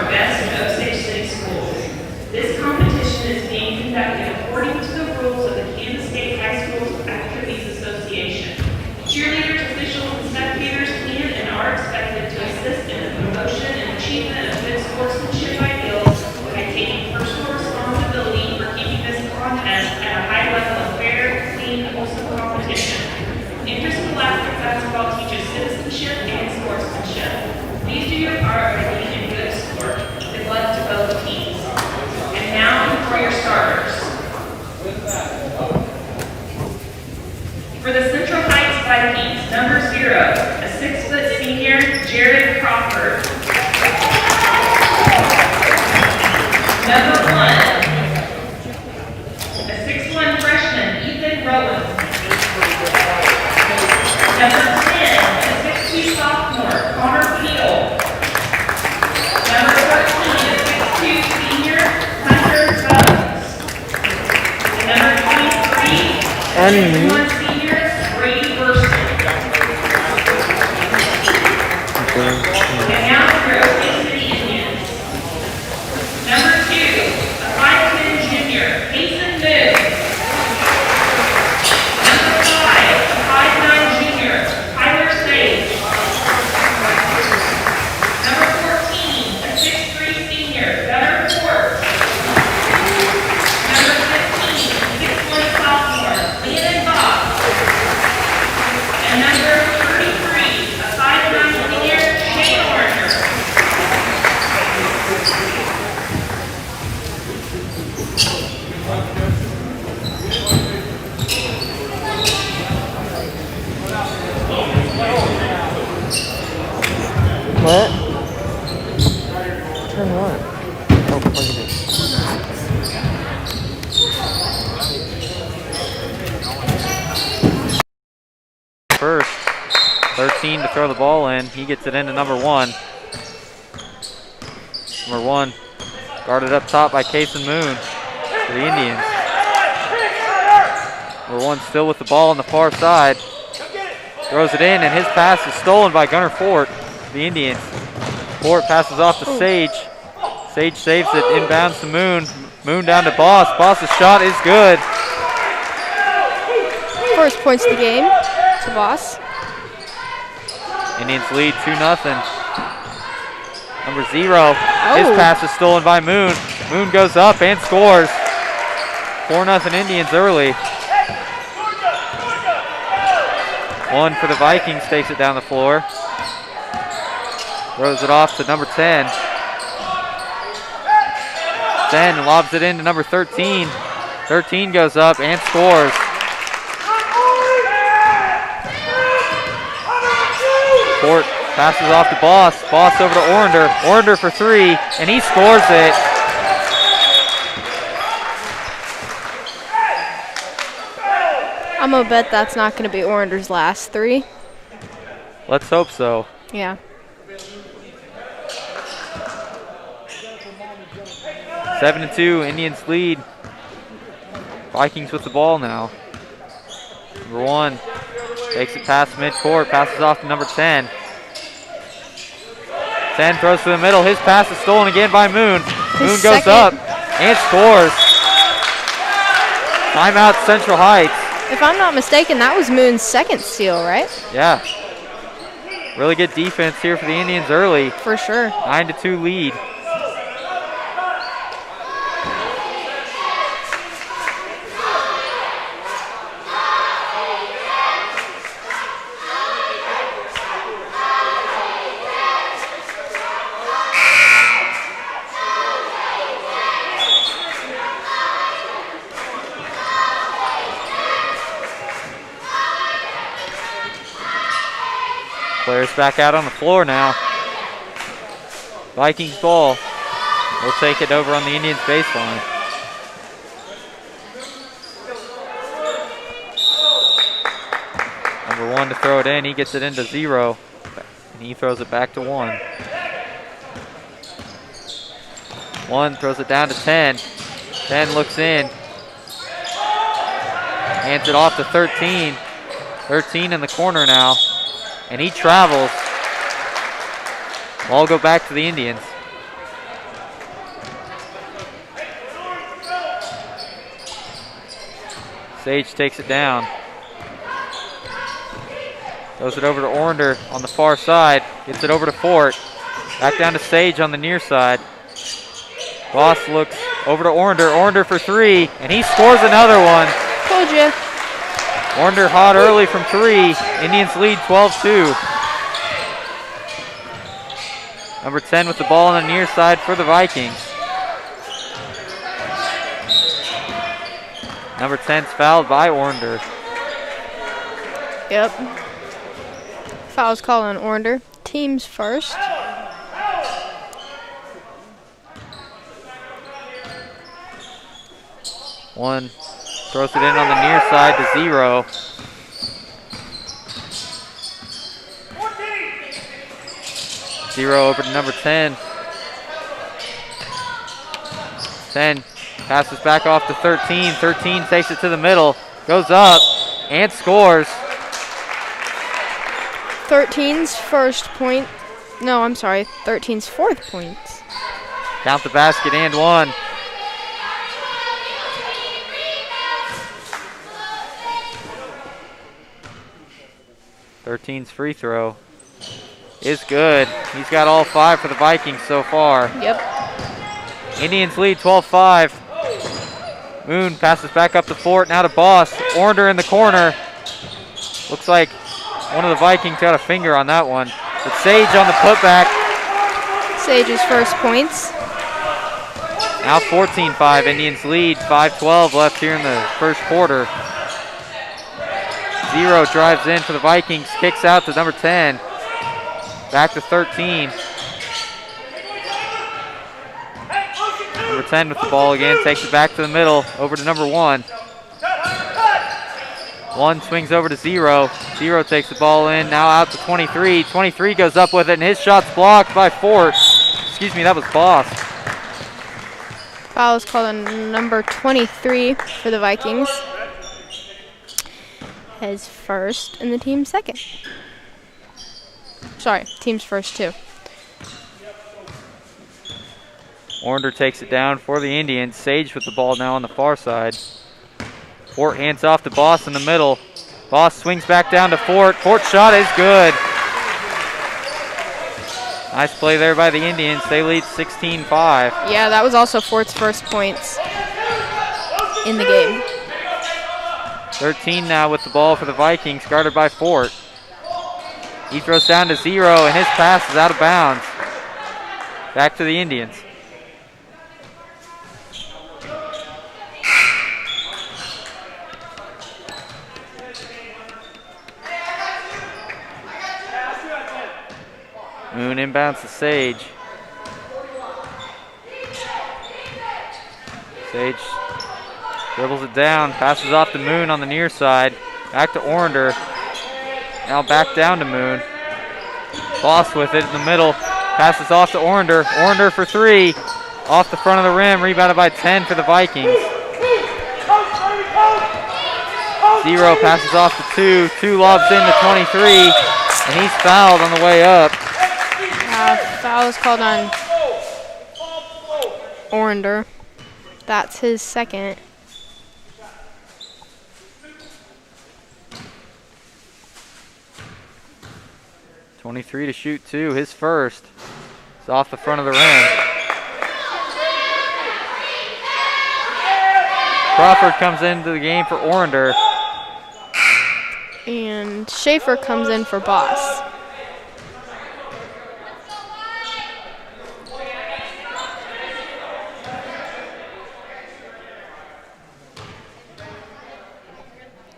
best Osage City schools. This competition is being conducted according to the rules of the Kansas State High Schools Activities Association. Cheerleaders, officials, and spectators can and are expected to assist in the promotion and achievement of good sportsmanship ideals by taking personal responsibility for keeping this contest at a high level of fair, clean, and wholesome competition. Interscholastic basketball teaches citizenship and sportsmanship. Please do your part by being a good sport. Good luck to both teams. And now for your starters. For the Central Heights Vikings, number 0, a 6-foot senior, Jared Crawford. Number 1, a 6'1" freshman, Ethan Rowan. Number 10, a 6'2" sophomore, Connor Peel. Number 14, a 6'2" senior, Hunter Bones. And number 23, a 6'1" senior, Brady Burston. And now for your Osage City Indians. Number 2, a 5'10" junior, Mason Moon. Number 5, a 5'9" junior, Tyler Sage. Number 14, a 6'3" senior, Gunnar Ford. Number 15, a 6'1" sophomore, Leon Box. And number 33, a 5'9" senior, Shane Orner. What? Turn what? Oh, plug it in. First, 13 to throw the ball in. He gets it into number 1. Number 1 guarded up top by Kason Moon for the Indians. Number 1 still with the ball on the far side. Throws it in, and his pass is stolen by Gunnar Fort, the Indians. Fort passes off to Sage. Sage saves it, inbounds to Moon. Moon down to Boss. Boss's shot is good. First points of the game to Boss. Indians lead 2-0. Number 0, his pass is stolen by Moon. Moon goes up and scores. 4-0 Indians early. 1 for the Vikings, takes it down the floor. Throws it off to number 10. 10 lobs it into number 13. 13 goes up and scores. Fort passes off to Boss. Boss over to Orender. Orender for 3, and he scores it. I'm gonna bet that's not gonna be Orender's last 3. Let's hope so. Yeah. 7-2, Indians lead. Vikings with the ball now. Number 1 takes it past midcourt, passes off to number 10. 10 throws to the middle. His pass is stolen again by Moon. Moon goes up and scores. Timeout Central Heights. If I'm not mistaken, that was Moon's second steal, right? Yeah. Really good defense here for the Indians early. For sure. 9-2 lead. Players back out on the floor now. Vikings ball. We'll take it over on the Indians baseline. Number 1 to throw it in. He gets it into 0. And he throws it back to 1. 1 throws it down to 10. 10 looks in. Hands it off to 13. 13 in the corner now. And he travels. Ball go back to the Indians. Sage takes it down. Throws it over to Orander on the far side. Gets it over to Fort. Back down to Sage on the near side. Boss looks over to Orander. Orander for three, and he scores another one. Told you. Orander hot early from three. Indians lead 12-2. Number 10 with the ball on the near side for the Vikings. Number 10's fouled by Orander. Yep. Foul's called on Orander. Teams first. One throws it in on the near side to 0. Zero over to number 10. 10 passes back off to 13. 13 takes it to the middle, goes up, and scores. 13's first point. No, I'm sorry. 13's fourth points. Count the basket and one. Thirteen's free throw is good. He's got all 5 for the Vikings so far. Yep. Indians lead 12-5. Moon passes back up to Fort, now to Boss. Orander in the corner. Looks like one of the Vikings got a finger on that one. But Sage on the putback. Sage's first points. Now 14-5. Indians lead. 5:12 left here in the first quarter. 0 drives in for the Vikings. Kicks out to number 10. Back to 13. Number 10 with the ball again. Takes it back to the middle. Over to number 1. 1 swings over to 0. 0 takes the ball in. Now out to 23. 23 goes up with it, and his shot's blocked by Fort. Excuse me, that was Boss. Foul is called on number 23 for the Vikings. His first and the team's second. Sorry, team's first too. Orander takes it down for the Indians. Sage with the ball now on the far side. Fort hands off to Boss in the middle. Boss swings back down to Fort. Fort's shot is good. Nice play there by the Indians. They lead 16-5. Yeah, that was also Fort's first points in the game. 13 now with the ball for the Vikings, guarded by Fort. He throws down to 0, and his pass is out of bounds. Back to the Indians. Moon inbounds to Sage. Sage dribbles it down, passes off to Moon on the near side. Back to Orander. Now back down to Moon. Boss with it in the middle. Passes off to Orander. Orander for 3. Off the front of the rim. Rebounded by 10 for the Vikings. 0 passes off to 2. 2 lobs in to 23. And he's fouled on the way up. Foul is called on Orander. That's his second. .23 to shoot 2, his first. It's off the front of the rim. Crawford comes into the game for Orander. And Schaefer comes in for Boss.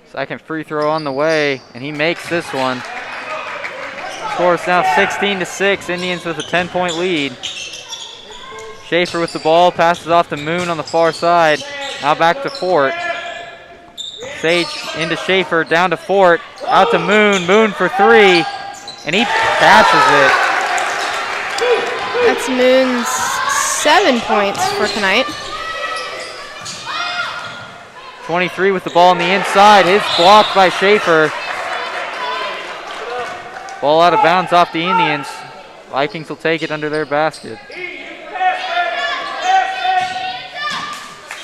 Second free throw on the way, and he makes this one. Score is now 16-6. Indians with a 10-point lead. Schaefer with the ball, passes off to Moon on the far side. Now back to Fort. Sage into Schaefer, down to Fort, out to Moon. Moon for 3, and he passes it. That's Moon's 7 points for tonight. 23 with the ball on the inside. His blocked by Schaefer. Ball out of bounds off the Indians. Vikings will take it under their basket.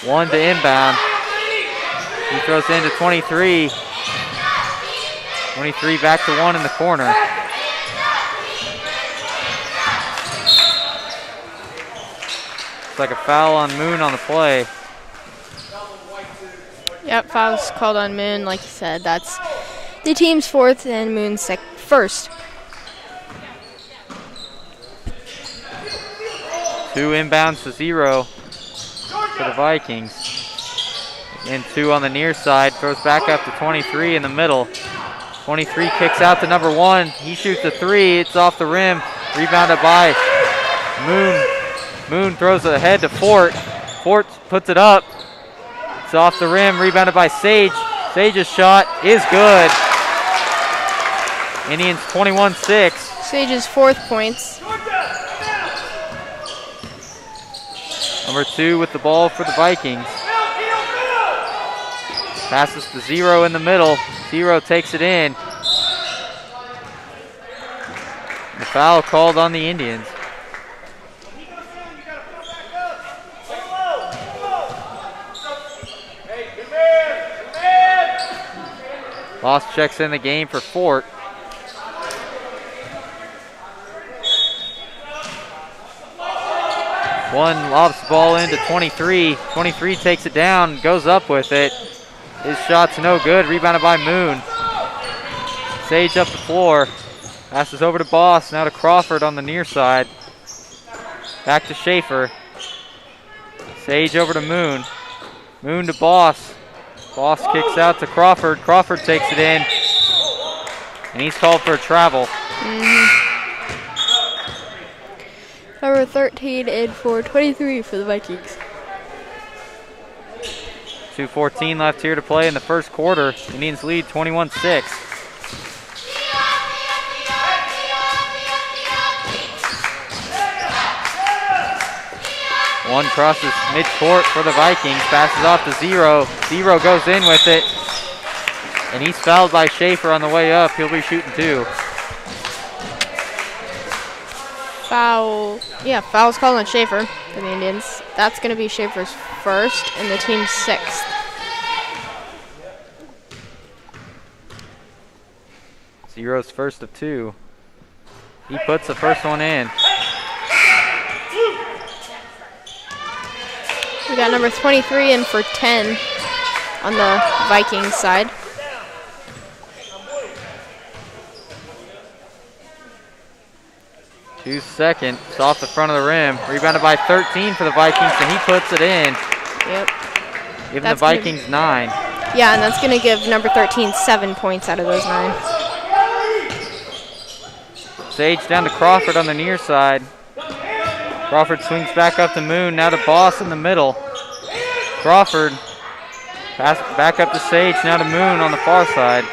1 to inbound. He throws into 23. 23 back to 1 in the corner. It's like a foul on Moon on the play. Yep, foul's called on Moon. Like you said, that's the team's fourth and Moon's first. 2 inbounds to 0 for the Vikings. And 2 on the near side. Throws back up to 23 in the middle. 23 kicks out to number 1. He shoots a 3. It's off the rim. Rebounded by Moon. Moon throws it ahead to Fort. Fort puts it up. It's off the rim. Rebounded by Sage. Sage's shot is good. Indians 21-6. Sage's fourth points. Number 2 with the ball for the Vikings. Passes to 0 in the middle. 0 takes it in. The foul called on the Indians. Boss checks in the game for Fort. One lobs the ball into 23. 23 takes it down, goes up with it. His shot's no good, rebounded by Moon. Sage up the floor. Passes over to Boss, now to Crawford on the near side. Back to Schaefer. Sage over to Moon. Moon to Boss. Boss kicks out to Crawford. Crawford takes it in. And he's called for a travel. Number 13 and for 23 for the Vikings. 2:14 left here to play in the first quarter. Indians lead 21-6. One crosses midcourt for the Vikings. Passes off to 0. 0 goes in with it. And he's fouled by Schaefer on the way up. He'll be shooting 2. Foul. Yeah, foul's called on Schaefer for the Indians. That's going to be Schaefer's first and the team's 6th. Zero's first of 2. He puts the first one in. We got number 23 in for 10 on the Vikings side. Two second. It's off the front of the rim. Rebounded by 13 for the Vikings, and he puts it in. Yep. Giving the Vikings 9. Yeah, and that's going to give number 13 7 points out of those 9. Sage down to Crawford on the near side. Crawford swings back up to Moon, now to Boss in the middle. Crawford pass back up to Sage, now to Moon on the far side.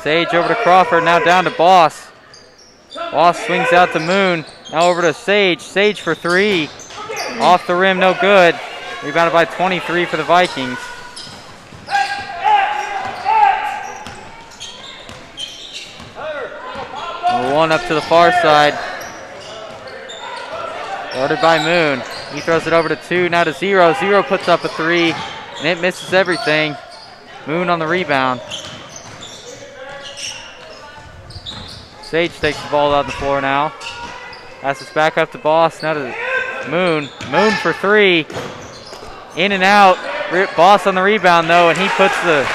Sage over to Crawford, now down to Boss. Boss swings out to Moon, now over to Sage. Sage for 3. Off the rim, no good. Rebounded by 23 for the Vikings. Number 1 up to the far side. Guarded by Moon. He throws it over to 2, now to 0. 0 puts up a 3, and it misses everything. Moon on the rebound. Sage takes the ball out the floor now. Passes back up to Boss, now to Moon. Moon for 3. In and out. Boss on the rebound though, and he puts the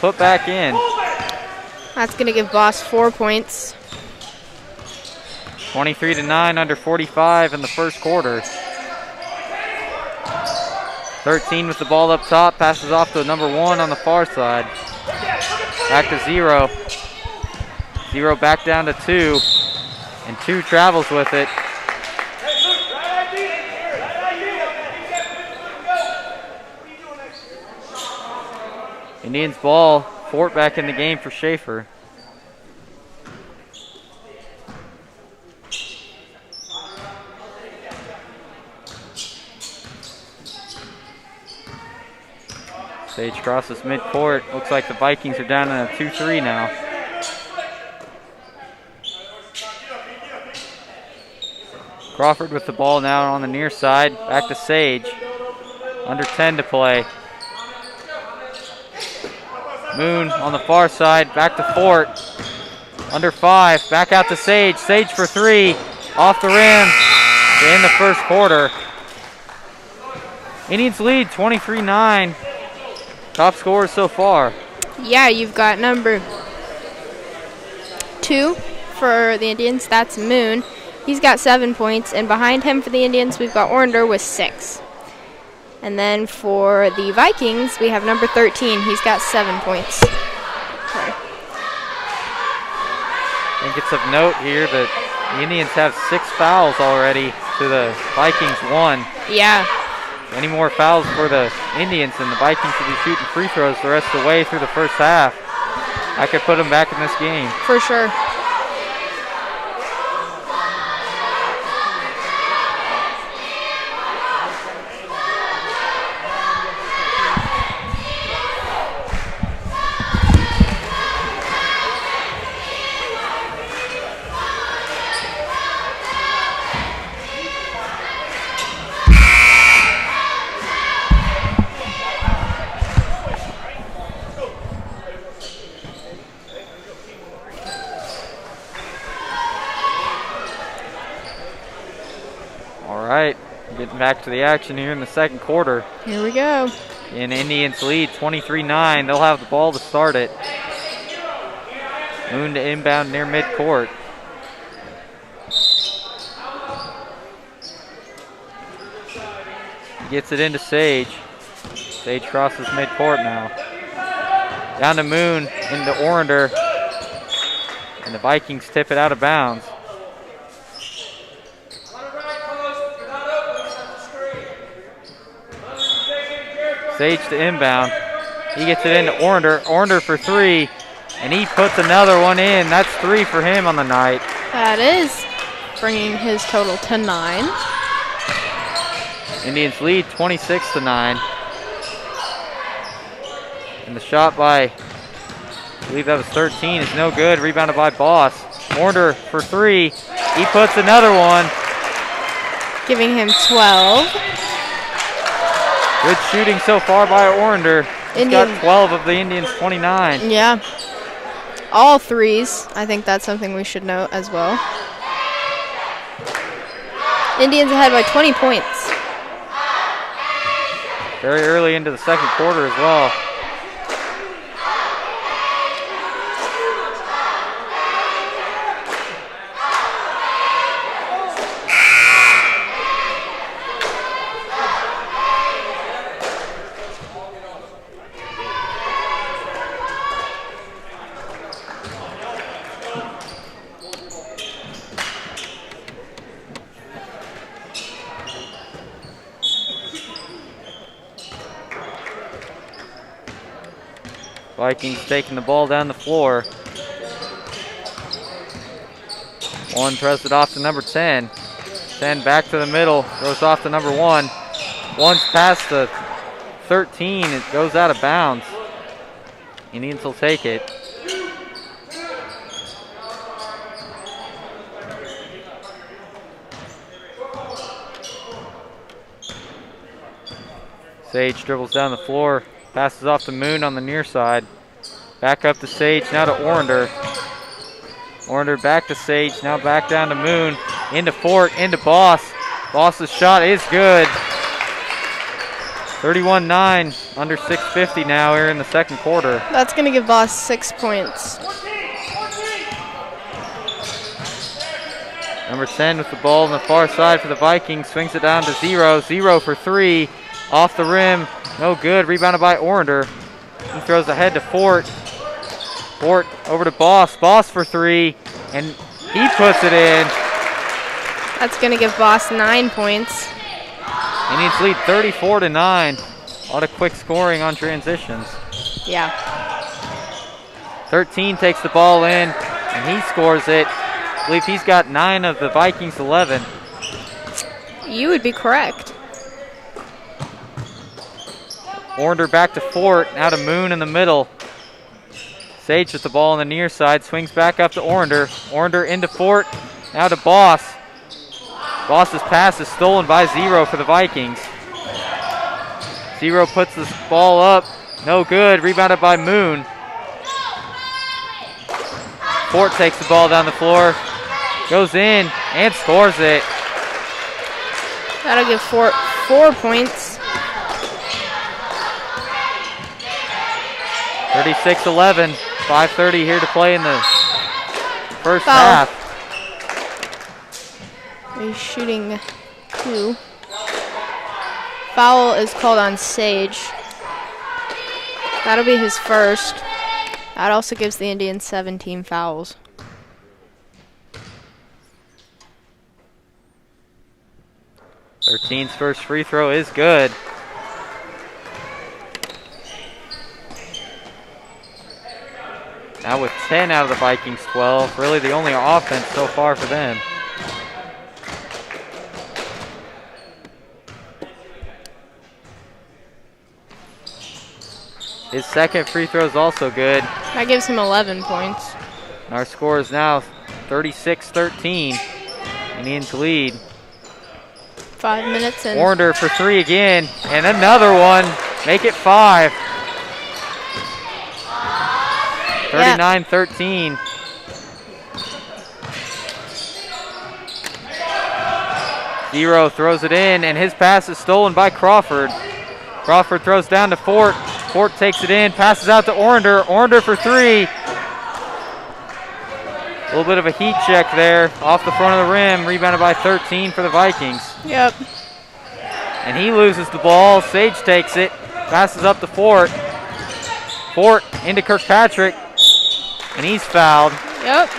put back in. That's going to give Boss 4 points. 23-9 under 45 in the first quarter. 13 with the ball up top, passes off to number 1 on the far side. Back to 0. 0 back down to 2. And 2 travels with it. Indians ball. Fort back in the game for Schaefer. Sage crosses midcourt. Looks like the Vikings are down in a 2-3 now. Crawford with the ball now on the near side. Back to Sage. Under 10 to play. Moon on the far side, back to Fort. Under 5, back out to Sage. Sage for 3, off the rim to end the first quarter. Indians lead 23-9. Top scorers so far. Yeah, you've got number 2 for the Indians. That's Moon. He's got 7 points, and behind him for the Indians, we've got Orender with 6. And then for the Vikings, we have number 13. He's got 7 points. Sorry. I think it's of note here that the Indians have 6 fouls already to the Vikings 1. Yeah. Any more fouls for the Indians, and the Vikings will be shooting free throws the rest of the way through the first half. I could put them back in this game. For sure. Getting back to the action here in the second quarter. Here we go. And Indians lead 23-9. They'll have the ball to start it. Moon to inbound near midcourt. He gets it into Sage. Sage crosses midcourt now. Down to Moon, into Orender. And the Vikings tip it out of bounds. Sage to inbound. He gets it into Orender. Orender for 3, and he puts another one in. That's 3 for him on the night. That is bringing his total to 9. Indians lead 26-9. And the shot by, I believe that was 13, is no good. Rebounded by Boss. Orender for 3. He puts another one. Giving him 12. Good shooting so far by Orender. He's got 12 of the Indians' 29. Yeah. All threes. I think that's something we should note as well. Indians ahead by 20 points. Very early into the second quarter as well. Vikings taking the ball down the floor. One throws it off to number 10. 10 back to the middle, throws off to number 1. Once past the 13, it goes out of bounds. Indians will take it. Sage dribbles down the floor. Passes off to Moon on the near side. Back up to Sage, now to Orender. Orender back to Sage, now back down to Moon. Into Fort, into Boss. Boss's shot is good. 31-9, under 6:50 now here in the second quarter. That's going to give Boss 6 points. Number 10 with the ball on the far side for the Vikings. Swings it down to 0. 0 for 3. Off the rim. No good. Rebounded by Orender. He throws ahead to Fort. Fort over to Boss. Boss for 3. And he puts it in. That's going to give Boss 9 points. Indians lead 34-9. A lot of quick scoring on transitions. Yeah. 13 takes the ball in, and he scores it. I believe he's got 9 of the Vikings' 11. You would be correct. Orender back to Fort, now to Moon in the middle. Sage with the ball on the near side, swings back up to Orender. Orender into Fort, now to Boss. Boss's pass is stolen by 0 for the Vikings. Zero puts this ball up. No good. Rebounded by Moon. Fort takes the ball down the floor. Goes in and scores it. That'll give Fort 4 points. 36-11. 5:30 here to play in the first Foul. half. He's shooting 2. Foul is called on Sage. That'll be his first. That also gives the Indians 17 fouls. Thirteen's first free throw is good. Now with 10 out of the Vikings 12, really the only offense so far for them. His second free throw is also good. That gives him 11 points. And our score is now 36-13. Indians lead. 5 minutes in. Warner for 3 again, and another one. Make it 5. 39-13. Zero throws it in, and his pass is stolen by Crawford. Crawford throws down to Fort. Fort takes it in, passes out to Orander. Orander for 3. A little bit of a heat check there off the front of the rim. Rebounded by 13 for the Vikings. Yep. And he loses the ball. Sage takes it, passes up to Fort. Fort into Kirkpatrick, and he's fouled. Yep.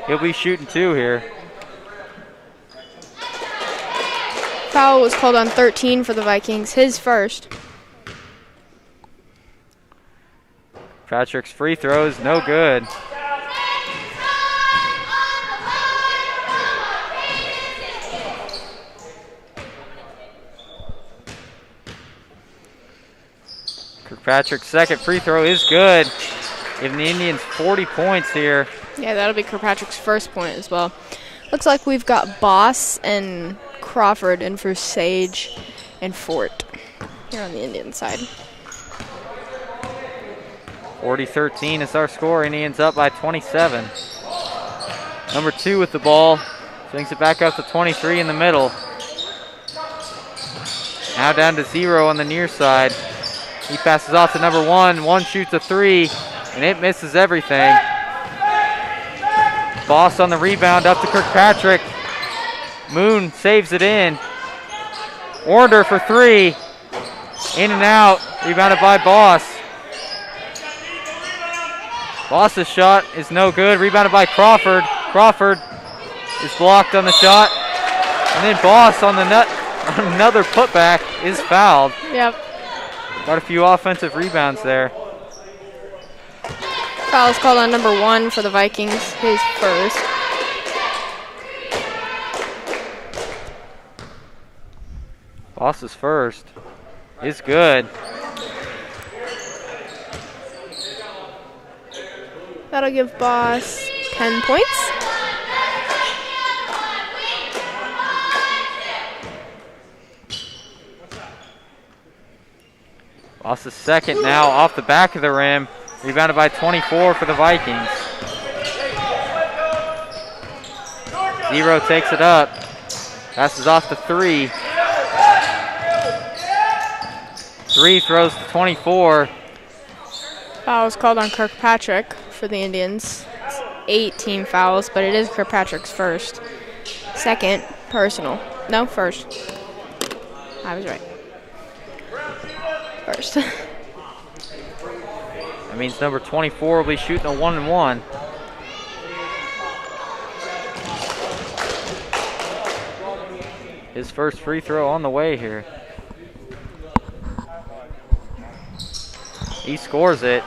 He'll be shooting 2 here. Foul was called on 13 for the Vikings, his first. Patrick's free throw is no good. Kirkpatrick's second free throw is good, giving the Indians 40 points here. Yeah, that'll be Kirkpatrick's first point as well. Looks like we've got Boss and Crawford in for Sage and Fort here on the Indian side. 40-13 is our score. Indians up by 27. Number 2 with the ball. Swings it back up to 23 in the middle. Now down to 0 on the near side. He passes off to number 1. 1 shoots a 3, and it misses everything. Boss on the rebound up to Kirkpatrick. Moon saves it in. Order for 3. In and out. Rebounded by Boss. Boss's shot is no good. Rebounded by Crawford. Crawford is blocked on the shot. And then Boss on the another putback is fouled. Yep. Got a few offensive rebounds there. Foul is called on number 1 for the Vikings, his first. Boss's first is good. That'll give Boss 10 points. Boss's second now off the back of the rim. Rebounded by 24 for the Vikings. 0 takes it up. Passes off to 3. 3 throws to 24. Foul is called on Kirkpatrick for the Indians. It's 18 fouls, but it is Kirkpatrick's first. Second, personal. No, first. I was right. First. That means number 24 will be shooting a 1-and-1. His first free throw on the way here. He scores it.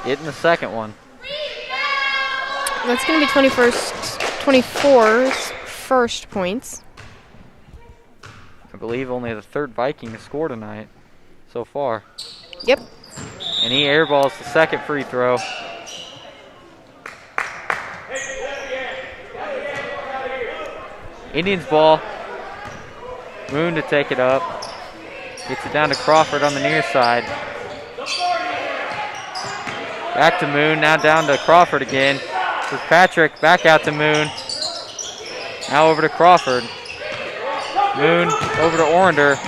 Getting the second one. That's going to be 24's first points. I believe only the third Viking to score tonight so far. Yep. And he airballs the second free throw. Indians ball. Moon to take it up. Gets it down to Crawford on the near side. Back to Moon, now down to Crawford again. Kirkpatrick back out to Moon. Now over to Crawford. Moon over to Orander.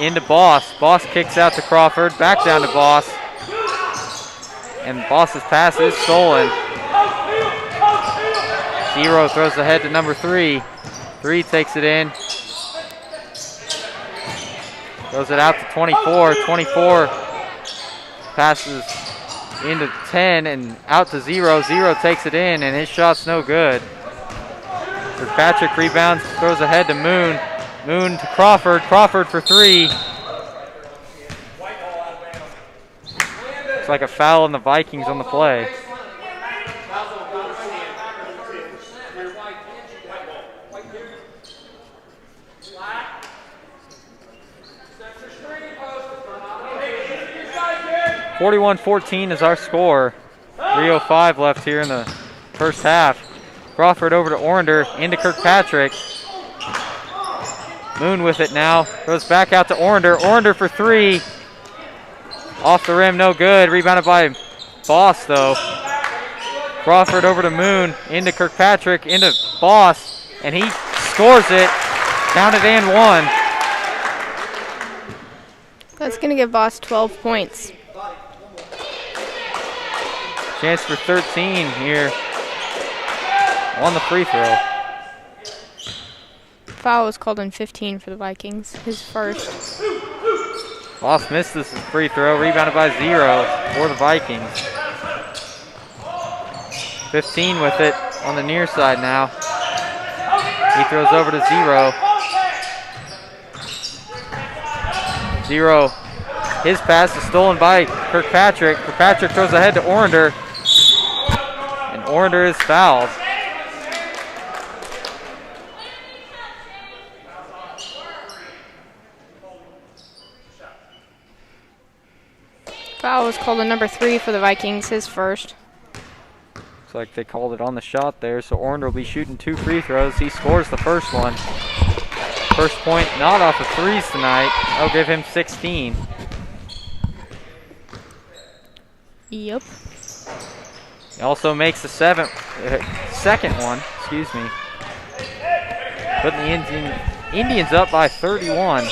Into Boss. Boss kicks out to Crawford. Back down to Boss. And Boss's pass is stolen. 0 throws ahead to number 3. 3 takes it in. Throws it out to 24. 24 passes into 10 and out to 0. 0 takes it in, and his shot's no good. Kirkpatrick rebounds, throws ahead to Moon. Moon to Crawford. Crawford for 3. Looks like a foul on the Vikings on the play. (41-14) is our score. 3:05 left here in the first half. Crawford over to Orander, into Kirkpatrick. Moon with it now, goes back out to Orander. Orander for 3. Off the rim, no good. Rebounded by Boss though. Crawford over to Moon, into Kirkpatrick, into Boss, and he scores it. Counted and 1. That's going to give Boss 12 points. Chance for 13 here on the free throw. Foul was called in 15 for the Vikings, his first. Boss missed this free throw, rebounded by 0 for the Vikings. 15 with it on the near side now. He throws over to 0. 0. His pass is stolen by Kirkpatrick. Kirkpatrick throws ahead to Orander. And Orander is fouled. Foul was called on number 3 for the Vikings, his first. Looks like they called it on the shot there, so Orander will be shooting 2 free throws. He scores the first one. First point not off of threes tonight. I'll give him 16. Yep. He also makes the second one, excuse me. Putting the Indians up by 31.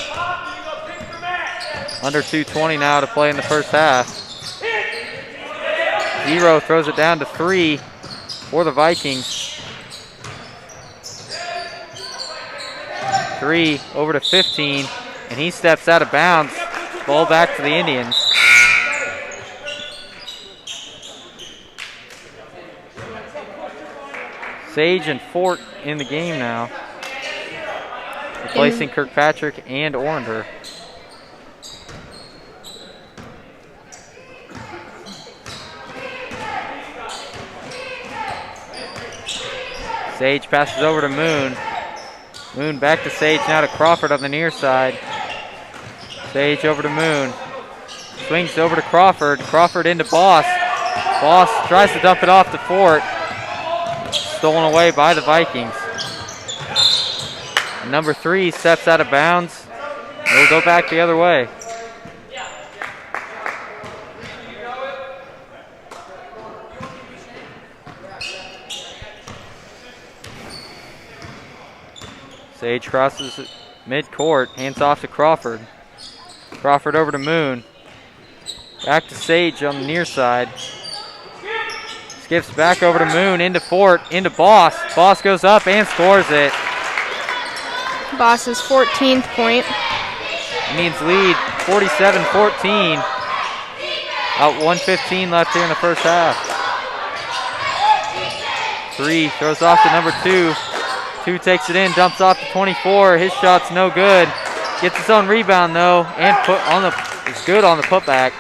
Under 2:20 now to play in the first half. 0 throws it down to 3 for the Vikings. 3 over to 15, and he steps out of bounds. Ball back to the Indians. Sage and Fort in the game now, replacing Kirkpatrick and Orander. Sage passes over to Moon. Moon back to Sage, now to Crawford on the near side. Sage over to Moon. Swings over to Crawford. Crawford into Boss. Boss tries to dump it off to Fort. Stolen away by the Vikings. Number 3 steps out of bounds. It'll go back the other way. Sage crosses mid-court, hands off to Crawford. Crawford over to Moon. Back to Sage on the near side. Skips back over to Moon, into Fort, into Boss. Boss goes up and scores it. Boss's 14th point. Indians lead 47-14. Out 1:15 left here in the first half. 3 throws off to number 2. 2 takes it in, dumps off to 24. His shot's no good. Gets his own rebound though, and is good on the putback.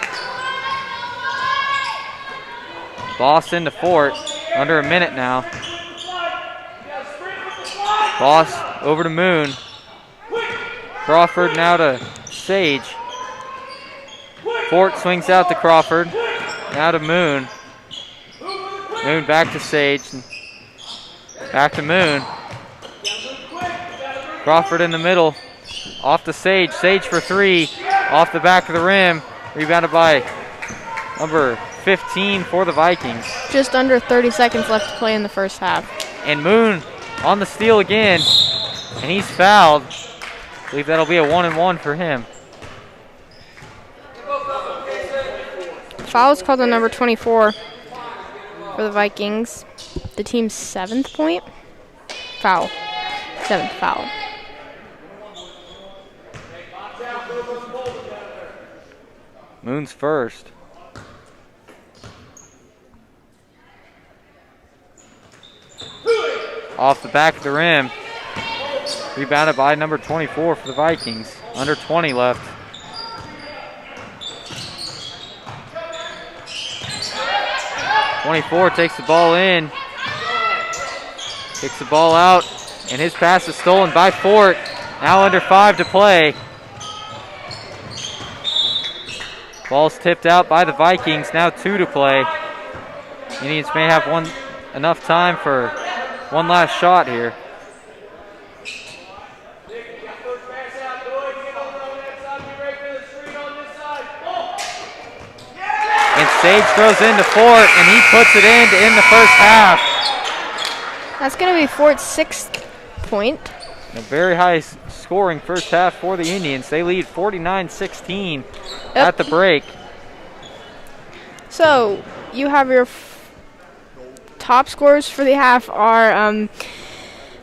Boss into Fort, under a minute now. Boss over to Moon. Crawford now to Sage. Fort swings out to Crawford. Now to Moon. Moon back to Sage. Back to Moon. Crawford in the middle. Off to Sage. Sage for three. Off the back of the rim. Rebounded by number 15 for the Vikings. Just under 30 seconds left to play in the first half. And Moon on the steal again. And he's fouled. I believe that'll be a 1-and-1 for him. Foul is called on number 24 for the Vikings. The team's 7th point. Foul. 7th foul. Moon's first. Off the back of the rim. Rebounded by number 24 for the Vikings. Under 20 left. '24 takes the ball in. Kicks the ball out. And his pass is stolen by Fort. Now under 5 to play. Ball's tipped out by the Vikings. Now 2 to play. Indians may have enough time for one last shot here. And Sage throws into Fort, and he puts it in to end the first half. That's going to be Fort's 6th point. A very high scoring first half for the Indians. They lead 49-16 at the break. So you have your top scorers for the half are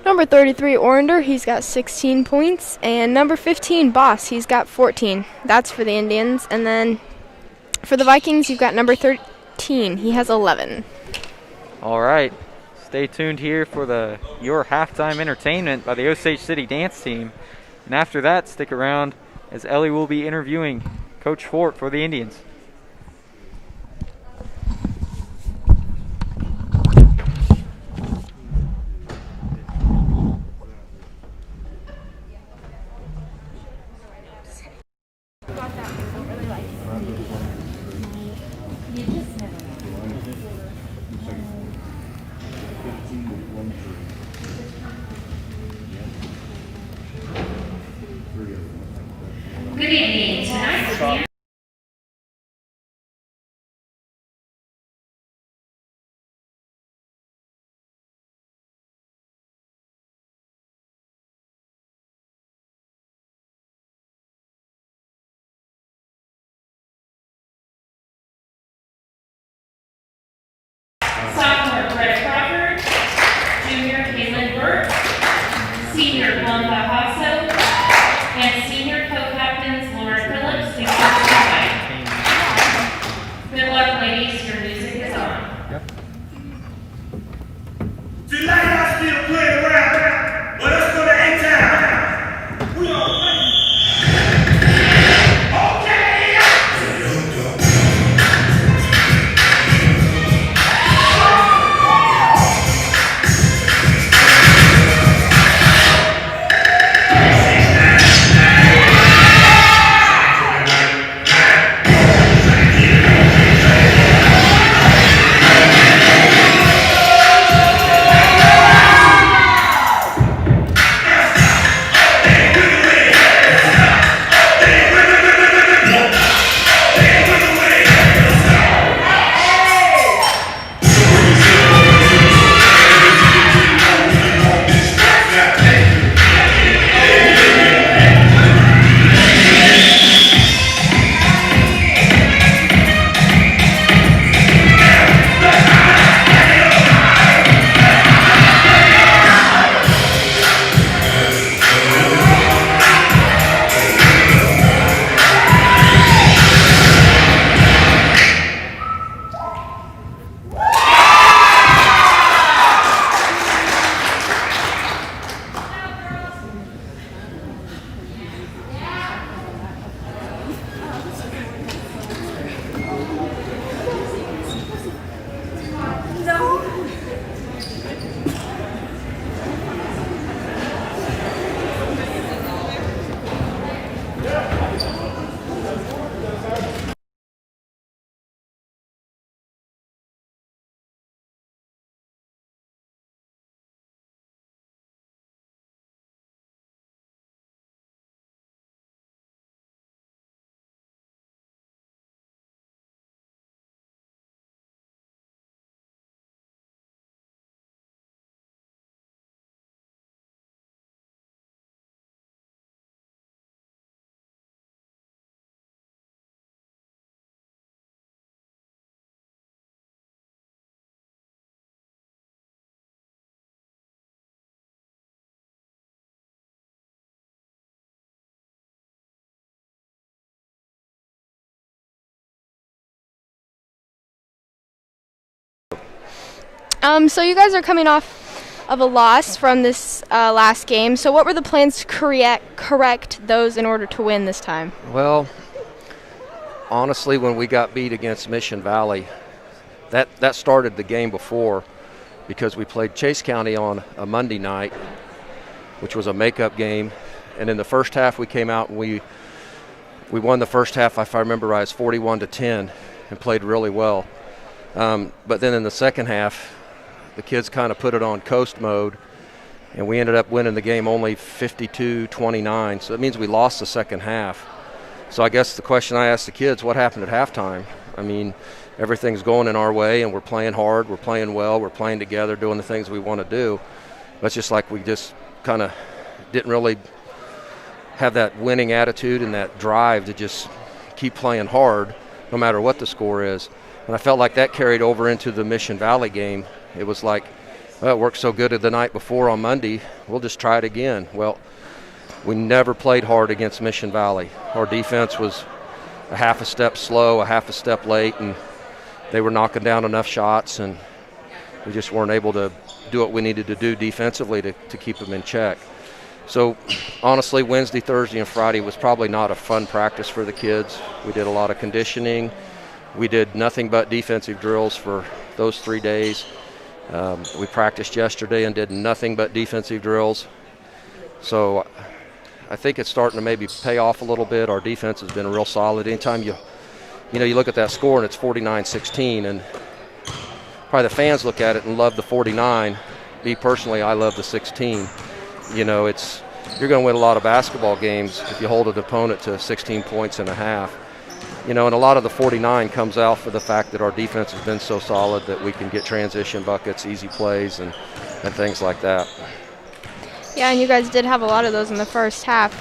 number 33, Orender. He's got 16 points. And number 15, Boss. He's got 14. That's for the Indians. And then for the Vikings, you've got number 13. He has 11. All right. Stay tuned here for your halftime entertainment by the Osage City dance team. And after that, stick around as Ellie will be interviewing Coach Fort for the Indians. Good evening. Tonight's game. Sophomore Brett Crawford, junior Caitlin Burke, senior Blanca Hasso, and senior co-captains Laura Phillips and Coach So you guys are coming off of a loss from this last game. So what were the plans to correct those in order to win this time? Well, honestly, when we got beat against Mission Valley, that started the game before, because we played Chase County on a Monday night, which was a makeup game. And in the first half, we came out and we won the first half, if I remember right, 41-10, and played really well. But then in the second half, the kids kind of put it on coast mode, and we ended up winning the game only 52-29. So that means we lost the second half. So I guess the question I asked the kids, what happened at halftime? I mean, everything's going in our way, and we're playing hard, we're playing well, we're playing together, doing the things we want to do. But it's just like we just kind of didn't really have that winning attitude and that drive to just keep playing hard no matter what the score is. And I felt like that carried over into the Mission Valley game. It was like, well, it worked so good the night before on Monday, we'll just try it again. Well, we never played hard against Mission Valley. Our defense was a half a step slow, a half a step late, and they were knocking down enough shots, and we just weren't able to do what we needed to do defensively to keep them in check. So honestly, Wednesday, Thursday, and Friday was probably not a fun practice for the kids. We did a lot of conditioning. We did nothing but defensive drills for those 3 days. We practiced yesterday and did nothing but defensive drills. So I think it's starting to maybe pay off a little bit. Our defense has been real solid. Anytime you look at that score and it's 49-16, and probably the fans look at it and love the 49. Me personally, I love the 16. You're going to win a lot of basketball games if you hold an opponent to 16 points and a half. And a lot of the 49 comes out for the fact that our defense has been so solid that we can get transition buckets, easy plays, and things like that. Yeah, and you guys did have a lot of those in the first half.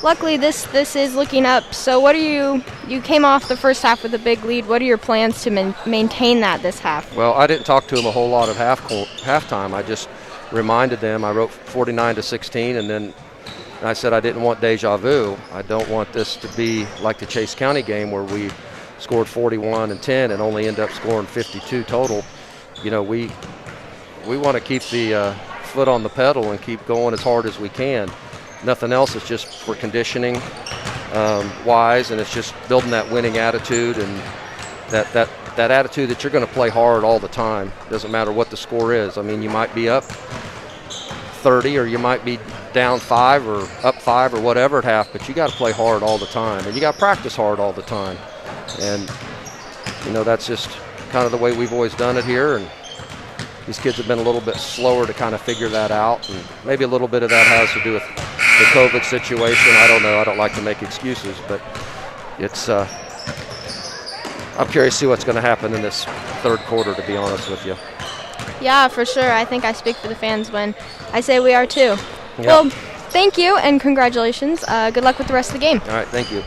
Luckily, this is looking up. So what you came off the first half with a big lead. What are your plans to maintain that this half? Well, I didn't talk to them a whole lot at halftime. I just reminded them. I wrote 49-16, and then I said I didn't want deja vu. I don't want this to be like the Chase County game where we scored 41 and 10 and only end up scoring 52 total. We want to keep the foot on the pedal and keep going as hard as we can. Nothing else. It's just for conditioning wise, and it's just building that winning attitude and that attitude that you're going to play hard all the time. Doesn't matter what the score is. I mean, you might be up 30 or you might be down 5 or up 5 or whatever at half, but you got to play hard all the time, and you got to practice hard all the time. And that's just kind of the way we've always done it here, and these kids have been a little bit slower to kind of figure that out, and maybe a little bit of that has to do with the COVID situation. I don't know. I don't like to make excuses, but it's I'm curious to see what's going to happen in this third quarter, to be honest with you. Yeah, for sure. I think I speak for the fans when I say we are too. Yep. Well, thank you and congratulations. Good luck with the rest of the game. All right, thank you.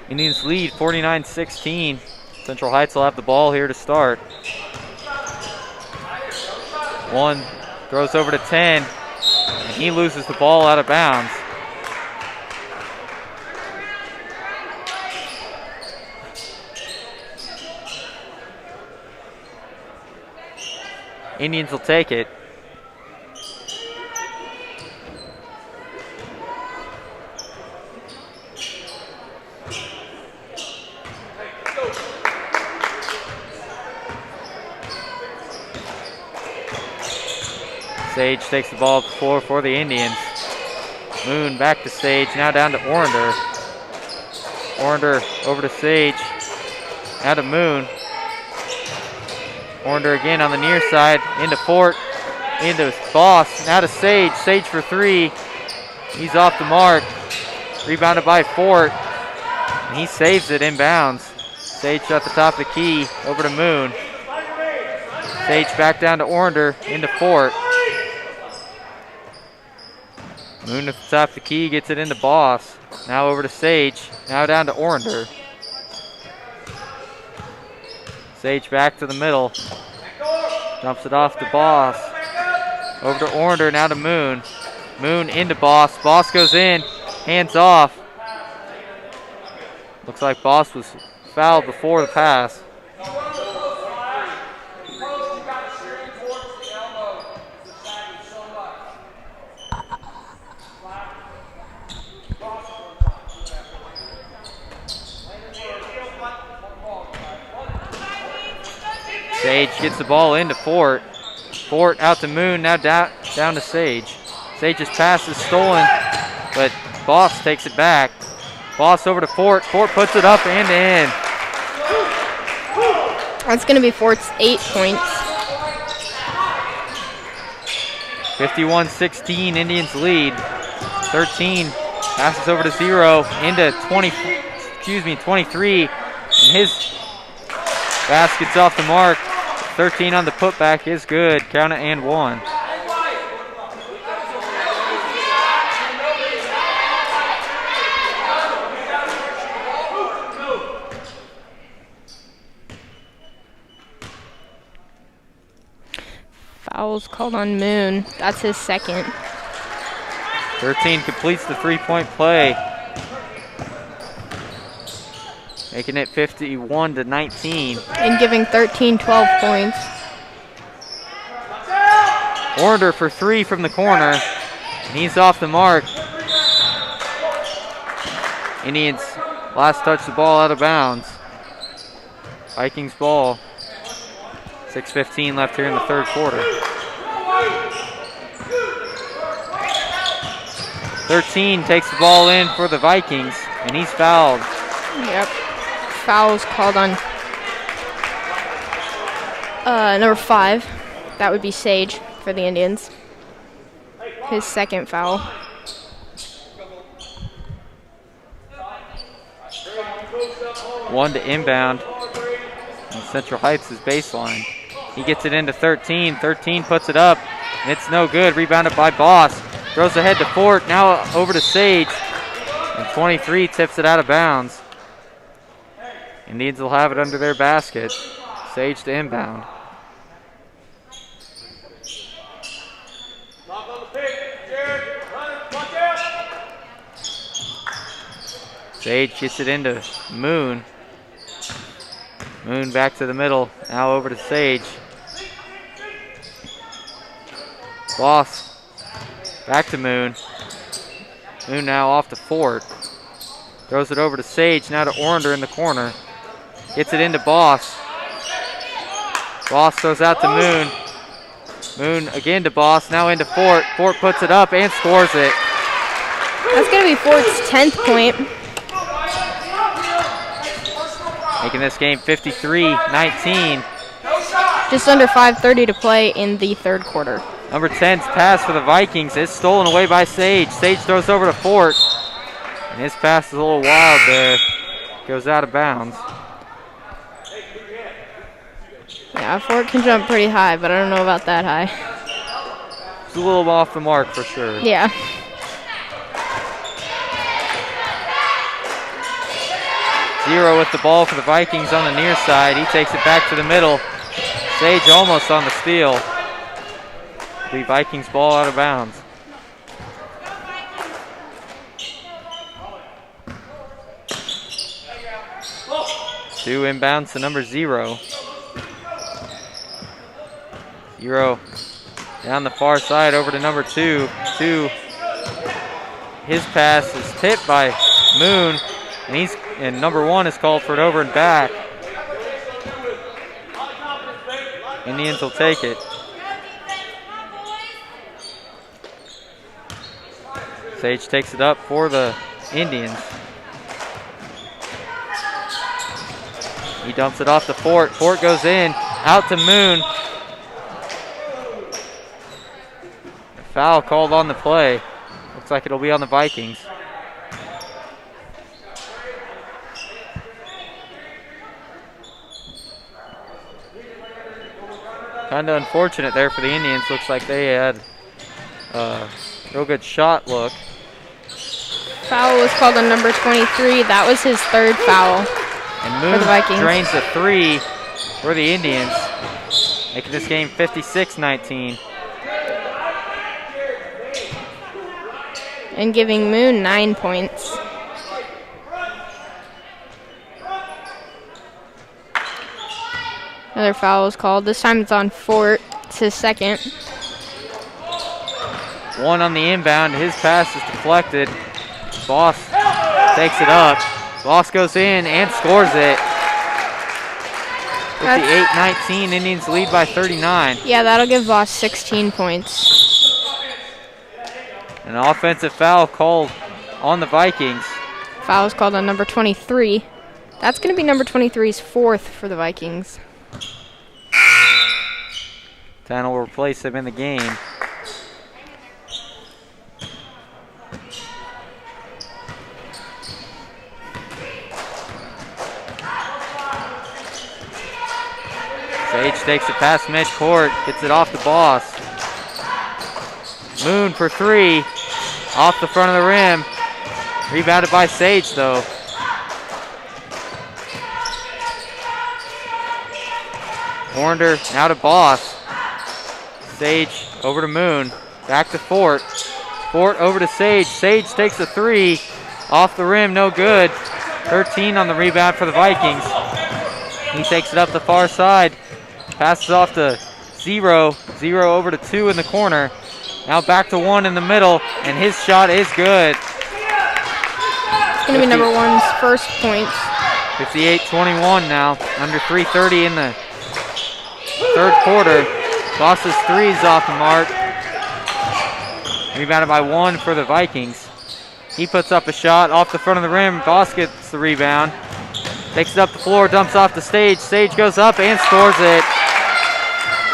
Indians lead 49-16. Central Heights will have the ball here to start. 1 throws over to 10, and he loses the ball out of bounds. Indians will take it. Sage takes the ball up the floor for the Indians. Moon back to Sage, now down to Orander. Orander over to Sage, now to Moon. Orander again on the near side, into Fort, into Boss, now to Sage. Sage for 3. He's off the mark. Rebounded by Fort, and he saves it inbounds. Sage at the top of the key, over to Moon. Sage back down to Orander, into Fort. Moon at the top of the key, gets it into Boss. Now over to Sage, now down to Orander. Sage back to the middle. Dumps it off to Boss. Over to Orander, now to Moon. Moon into Boss. Boss goes in, hands off. Looks like Boss was fouled before the pass. Sage gets the ball into Fort. Fort out to Moon, now down to Sage. Sage's pass is stolen, but Boss takes it back. Boss over to Fort. Fort puts it up and in. That's going to be Fort's 8 points. 51-16, Indians lead. 13 passes over to 0 into 23, and his basket's off the mark. 13 on the putback is good. Count it and 1. Foul's called on Moon. That's his second. 13 completes the 3-point play, making it 51-19. And giving 13 12 points. Orander for 3 from the corner, and he's off the mark. Indians last touch the ball out of bounds. Vikings ball. 6:15 left here in the third quarter. 13 takes the ball in for the Vikings, and he's fouled. Yep. Foul's called on number 5. That would be Sage for the Indians. His second foul. One to inbound. And Central Heights is baseline. He gets it into 13. 13 puts it up, and it's no good. Rebounded by Boss. Throws ahead to Fort. Now over to Sage. And 23 tips it out of bounds. Indians will have it under their basket. Sage to inbound. Sage gets it into Moon. Moon back to the middle. Now over to Sage. Boss back to Moon. Moon now off to Fort. Throws it over to Sage. Now to Orander in the corner. Gets it into Boss. Boss throws out to Moon. Moon again to Boss. Now into Fort. Fort puts it up and scores it. That's going to be Fort's 10th point. Making this game 53-19. Just under 5:30 to play in the third quarter. Number 10's pass for the Vikings is stolen away by Sage. Sage throws over to Fort. And his pass is a little wild there. Goes out of bounds. Yeah, Fort can jump pretty high, but I don't know about that high. It's a little off the mark for sure. Yeah. Zero with the ball for the Vikings on the near side. He takes it back to the middle. Sage almost on the steal. The Vikings ball out of bounds. Two inbounds to number 0. 0 down the far side over to number 2. 2. His pass is tipped by Moon, and number 1 is called for it over and back. Indians will take it. Sage takes it up for the Indians. He dumps it off to Fort. Fort goes in, out to Moon. A foul called on the play. Looks like it'll be on the Vikings. Kind of unfortunate there for the Indians. Looks like they had a real good shot look. Foul was called on number 23. That was his 3rd foul. And Moon for the Vikings. drains a 3 for the Indians, making this game 56-19. And giving Moon 9 points. Another foul was called. This time it's on Fort. It's his 2nd. 1 on the inbound. His pass is deflected. Boss takes it up. Boss goes in and scores it. 58-19, Indians lead by 39. Yeah, that'll give Voss 16 points. An offensive foul called on the Vikings. Foul was called on number 23. That's going to be number 23's 4th for the Vikings. Tan will replace him in the game. Sage takes it past midcourt, gets it off the Boss. Moon for 3, off the front of the rim. Rebounded by Sage though. Warner now to Boss. Sage over to Moon, back to Fort. Fort over to Sage. Sage takes a 3, off the rim, no good. 13 on the rebound for the Vikings. He takes it up the far side. Passes off to 0. 0 over to 2 in the corner. Now back to 1 in the middle, and his shot is good. It's going to be number 1's first points. 58-21 now. Under 3:30 in the 3rd quarter. Boss's 3 is off the mark. Rebounded by 1 for the Vikings. He puts up a shot off the front of the rim. Boss gets the rebound. Takes it up the floor, dumps off the Sage. Sage goes up and scores it.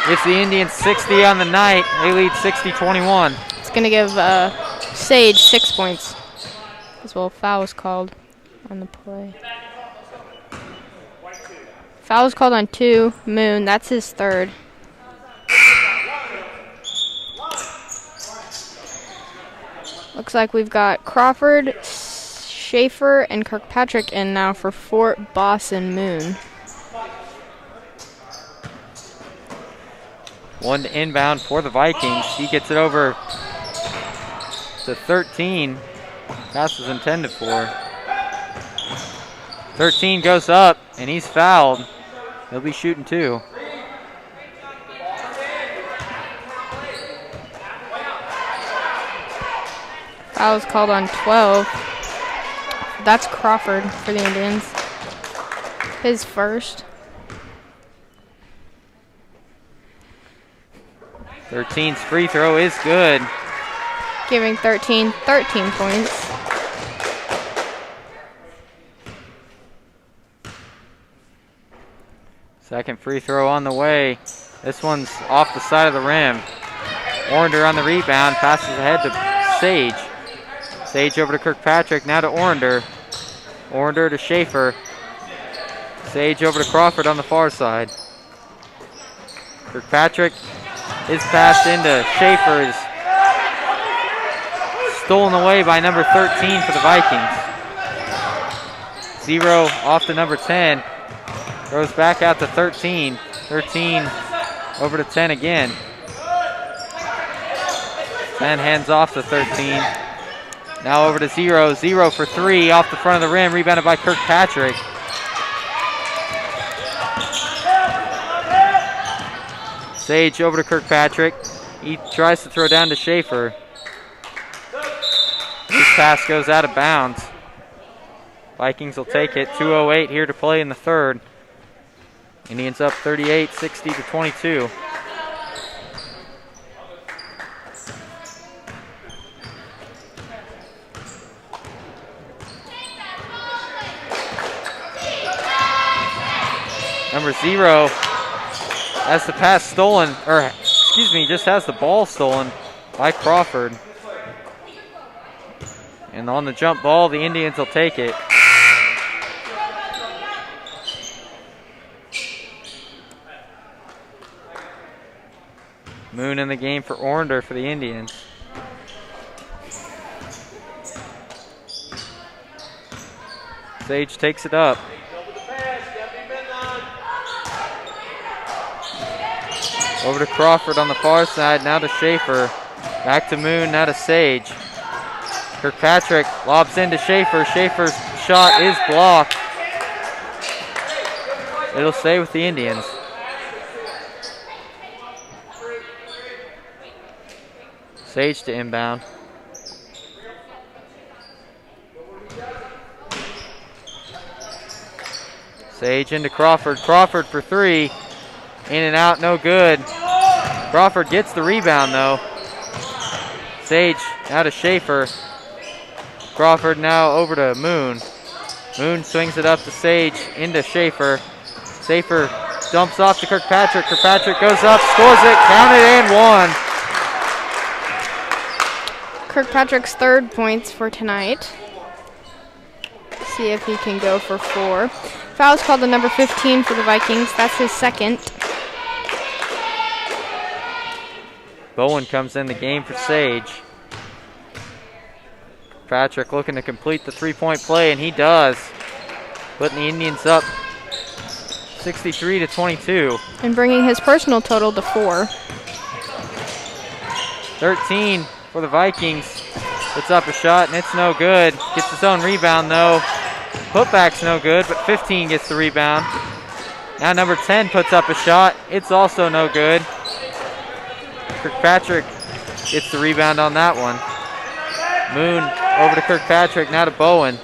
Gives the Indians 60 on the night. They lead 60-21. It's going to give Sage 6 points. As well, foul was called on the play. Foul was called on 2. Moon, that's his 3rd. Looks like we've got Crawford, Schaefer, and Kirkpatrick in now for Fort, Boss, and Moon. 1 inbound for the Vikings. He gets it over to 13. Pass was intended for. 13 goes up, and he's fouled. He'll be shooting 2. Foul was called on 12. That's Crawford for the Indians. His first. 13's free throw is good. Giving 13 points. Second free throw on the way. This one's off the side of the rim. Orender on the rebound, passes ahead to Sage. Sage over to Kirkpatrick, now to Orender. Orender to Schaefer. Sage over to Crawford on the far side. Kirkpatrick is passed into Schaefer, is stolen away by number 13 for the Vikings. 0 off to number 10. Throws back out to 13. 13 over to 10 again. 10 hands off to 13. Now over to 0. 0 for 3 off the front of the rim. Rebounded by Kirkpatrick. Sage over to Kirkpatrick. He tries to throw down to Schaefer. His pass goes out of bounds. Vikings will take it. 2:08 here to play in the third. Indians up 38-60 to 22. Number 0 has the pass stolen, or excuse me, just has the ball stolen by Crawford. And on the jump ball, the Indians will take it. Moon in the game for Ornder for the Indians. Sage takes it up. Over to Crawford on the far side, now to Schaefer. Back to Moon, now to Sage. Kirkpatrick lobs into Schaefer. Schaefer's shot is blocked. It'll stay with the Indians. Sage to inbound. Sage into Crawford. Crawford for 3. In and out, no good. Crawford gets the rebound though. Sage now to Schaefer. Crawford now over to Moon. Moon swings it up to Sage into Schaefer. Schaefer dumps off to Kirkpatrick. Kirkpatrick goes up, scores it, counted and 1. Kirkpatrick's third points for tonight. See if he can go for 4. Foul's called to number 15 for the Vikings. That's his second. Bowen comes in the game for Sage. Patrick looking to complete the 3-point play, and he does. Putting the Indians up 63 to 22. And bringing his personal total to 4. 13 for the Vikings. Puts up a shot, and it's no good. Gets his own rebound, though. Putback's no good, but 15 gets the rebound. Now number 10 puts up a shot. It's also no good. Kirkpatrick gets the rebound on that one. Moon over to Kirkpatrick, now to Bowen.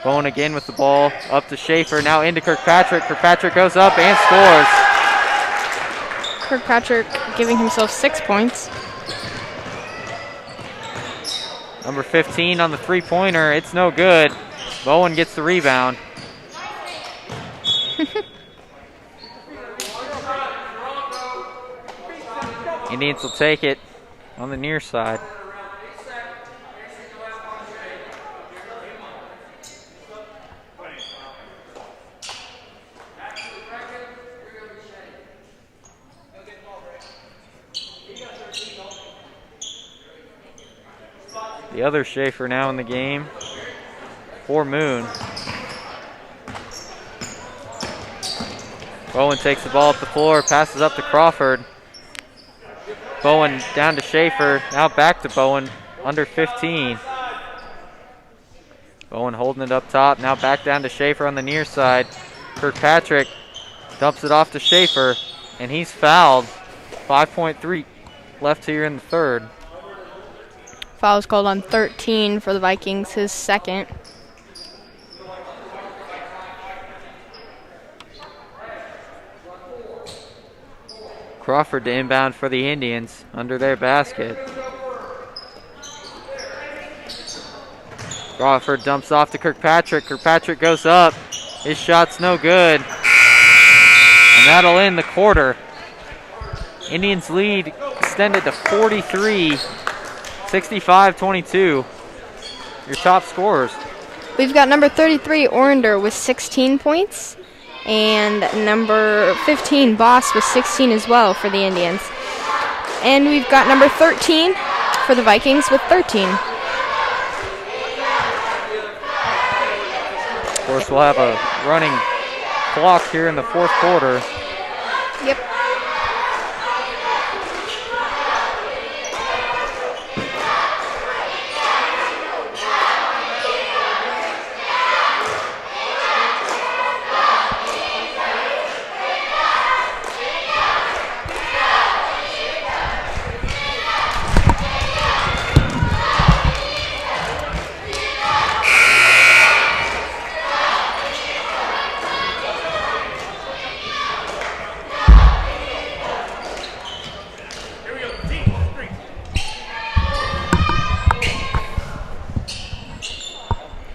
Bowen again with the ball, up to Schaefer, now into Kirkpatrick. Kirkpatrick goes up and scores. Kirkpatrick giving himself 6 points. Number 15 on the 3-pointer, it's no good. Bowen gets the rebound. Indians will take it on the near side. The other Schaefer now in the game for Moon. Bowen takes the ball up the floor, passes up to Crawford. Bowen down to Schaefer, now back to Bowen, under 15. Bowen holding it up top, now back down to Schaefer on the near side. Kirkpatrick dumps it off to Schaefer, and he's fouled. 5.3 left here in the third. Foul's called on 13 for the Vikings, his second. Crawford to inbound for the Indians under their basket. Crawford dumps off to Kirkpatrick. Kirkpatrick goes up. His shot's no good. And that'll end the quarter. Indians lead extended to 43, 65-22. Your top scorers. We've got number 33, Ornder, with 16 points. And number 15, Boss, with 16 as well for the Indians. And we've got number 13, for the Vikings with 13. Of course, we'll have a running clock here in the fourth quarter. Yep.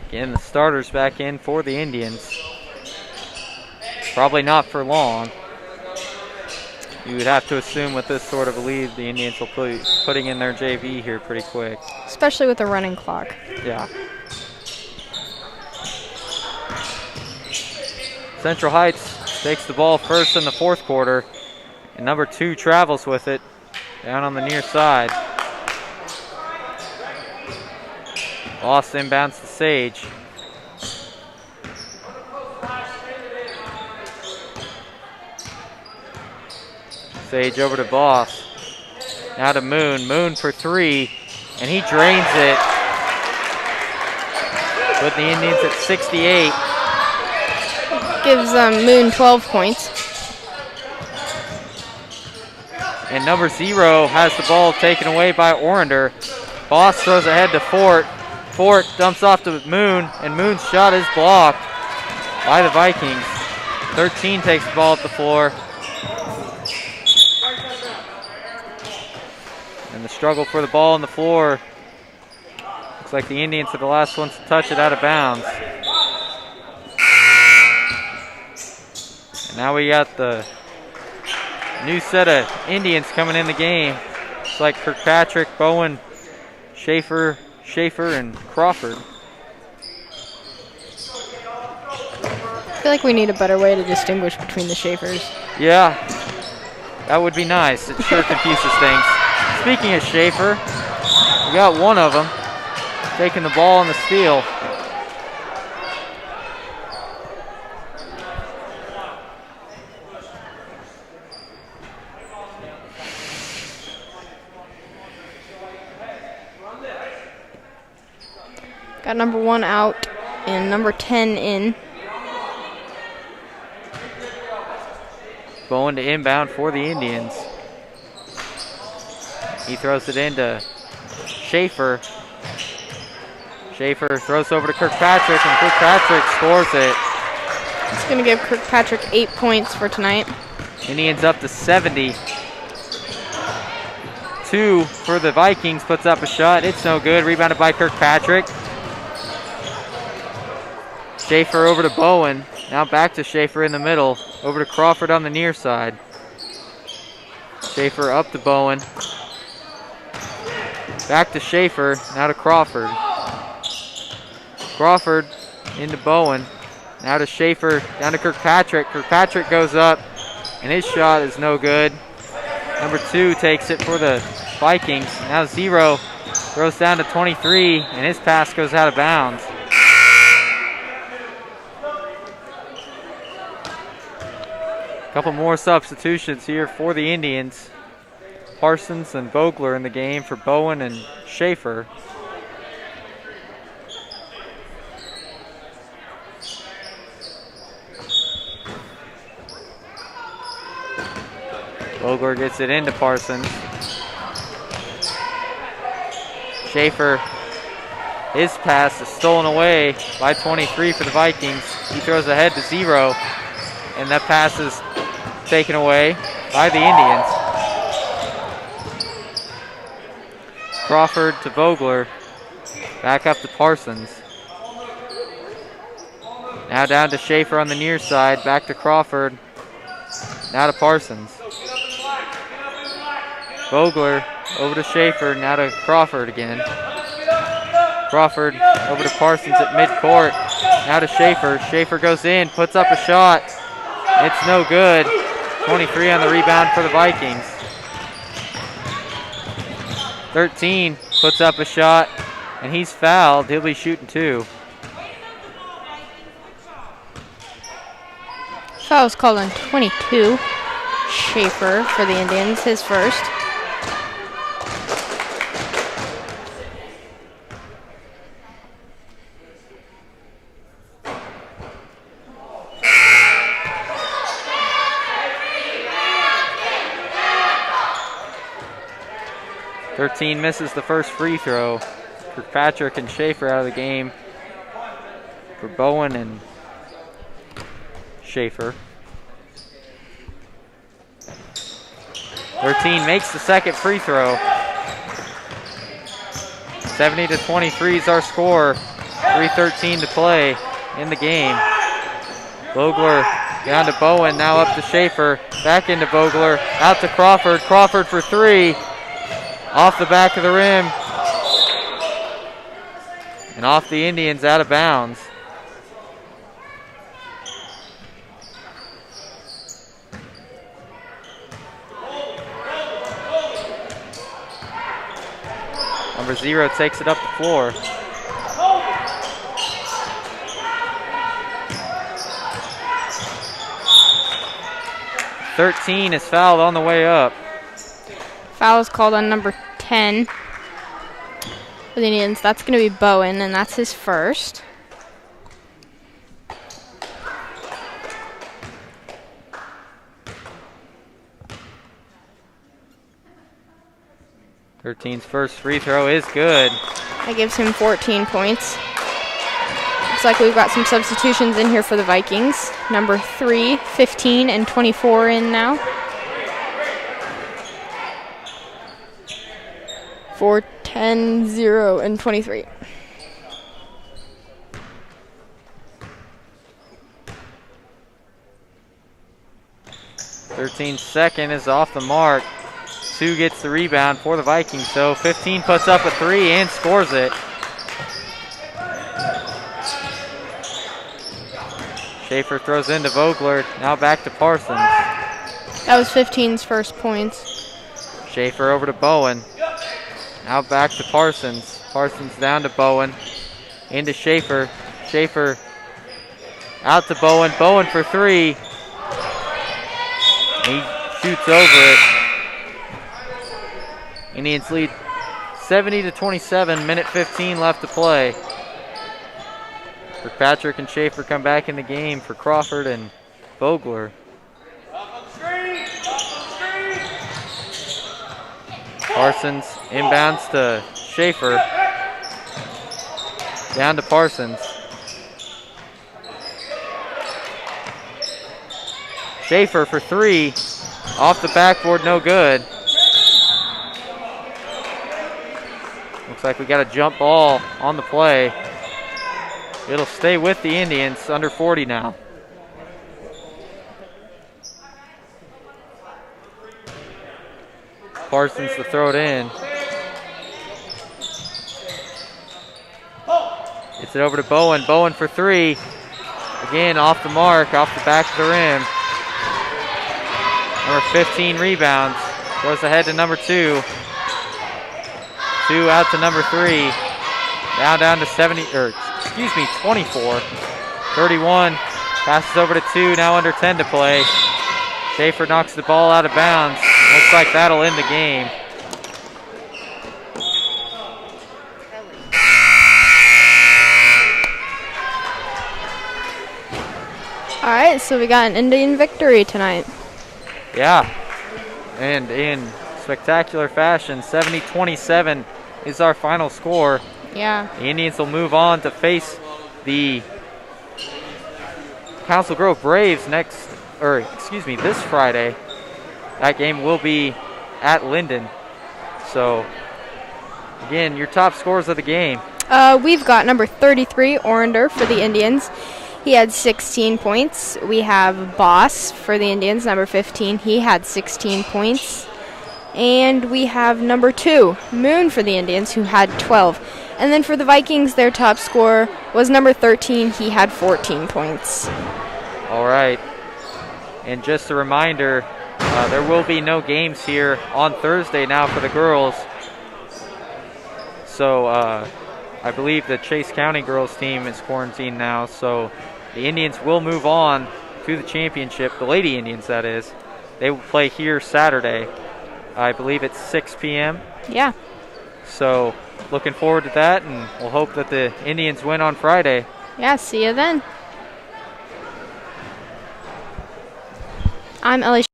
Again, the starters back in for the Indians. Probably not for long. You would have to assume with this sort of a lead, the Indians will be putting in their JV here pretty quick. Especially with the running clock. Yeah. Central Heights takes the ball first in the fourth quarter, and number 2 travels with it down on the near side. Boss inbounds to Sage. Sage over to Boss. Now to Moon. Moon for 3, and he drains it. With the Indians at 68. Gives Moon 12 points. And number 0 has the ball taken away by Orander. Boss throws ahead to Fort. Fort dumps off to Moon, and Moon's shot is blocked by the Vikings. 13 takes the ball at the floor. And the struggle for the ball on the floor. Looks like the Indians are the last ones to touch it out of bounds. And now we got the new set of Indians coming in the game. It's like Kirkpatrick, Bowen, Schaefer, and Crawford. I feel like we need a better way to distinguish between the Schaefers. Yeah, that would be nice. It sure confuses things. Speaking of Schaefer, we got one of them taking the ball on the steal. Got number 1 out and number 10 in. Going to inbound for the Indians. He throws it into Schaefer. Schaefer throws over to Kirkpatrick, and Kirkpatrick scores it. It's going to give Kirkpatrick 8 points for tonight. Indians up to 70. 2 for the Vikings, puts up a shot. It's no good. Rebounded by Kirkpatrick. Schaefer over to Bowen. Now back to Schaefer in the middle. Over to Crawford on the near side. Schaefer up to Bowen. Back to Schaefer. Now to Crawford. Crawford into Bowen. Now to Schaefer. Down to Kirkpatrick. Kirkpatrick goes up, and his shot is no good. Number 2 takes it for the Vikings. Now 0 throws down to 23, and his pass goes out of bounds. Couple more substitutions here for the Indians. Parsons and Vogler in the game for Bowen and Schaefer. Vogler gets it into Parsons. Schaefer, his pass is stolen away by 23 for the Vikings. He throws ahead to 0, and that pass is taken away by the Indians. Crawford to Vogler. Back up to Parsons. Now down to Schaefer on the near side. Back to Crawford. Now to Parsons. Vogler over to Schaefer. Now to Crawford again. Crawford over to Parsons at midcourt. Now to Schaefer. Schaefer goes in, puts up a shot. It's no good. 23 on the rebound for the Vikings. 13 puts up a shot, and he's fouled. He'll be shooting 2. Foul's called on 22. Schaefer for the Indians, his first. Thirteen misses the first free throw. Kirkpatrick and Schaefer out of the game for Bowen and Schaefer. 13 makes the second free throw. 70-23 is our score. 3:13 to play in the game. Vogler down to Bowen, now up to Schaefer. Back into Vogler, out to Crawford. Crawford for 3. Off the back of the rim. And off the Indians, out of bounds. Number 0 takes it up the floor. "13 is fouled on the way up. Foul is called on number 10 for the Indians. That's going to be Bowen, and that's his first. "13's first free throw is good. That gives him 14 points. Looks like we've got some substitutions in here for the Vikings. Number 3, 15, and 24 in now. 4, 10, 0, and 23. "13's second is off the mark. Sue gets the rebound for the Vikings, so 15 puts up a 3 and scores it. Schaefer throws into Vogler, now back to Parsons. That was 15's first points. Schaefer over to Bowen. Now back to Parsons. Parsons down to Bowen. Into Schaefer. Schaefer out to Bowen. Bowen for 3. He shoots over it. Indians lead 70-27, minute 15 left to play. Kirkpatrick and Schaefer come back in the game for Crawford and Vogler. Parsons inbounds to Schaefer. Down to Parsons. Schaefer for 3. Off the backboard, no good. Looks like we got a jump ball on the play. It'll stay with the Indians, under 40 now. Parsons to throw it in. Gets it over to Bowen. Bowen for 3. Again, off the mark, off the back of the rim. Number 15 rebounds. Goes ahead to number 2. 2 out to number 3. Now down to 24. 31. Passes over to 2. Now under 10 to play. Schaefer knocks the ball out of bounds. Looks like that'll end the game. All right, so we got an Indian victory tonight. Yeah, and in spectacular fashion, 70-27 is our final score. Yeah. The Indians will move on to face the Council Grove Braves this Friday. That game will be at Linden. So, again, your top scores of the game. We've got number 33, Orender, for the Indians. He had 16 points. We have Boss for the Indians, number 15. He had 16 points. And we have number 2, Moon, for the Indians, who had 12. And then for the Vikings, their top scorer was number 13. He had 14 points. All right. And just a reminder, there will be no games here on Thursday now for the girls. So I believe the Chase County girls team is quarantined now. So the Indians will move on to the championship. The Lady Indians, that is. They will play here Saturday. I believe it's 6 p.m. Yeah. So looking forward to that, and we'll hope that the Indians win on Friday. Yeah, see you then. I'm Ellie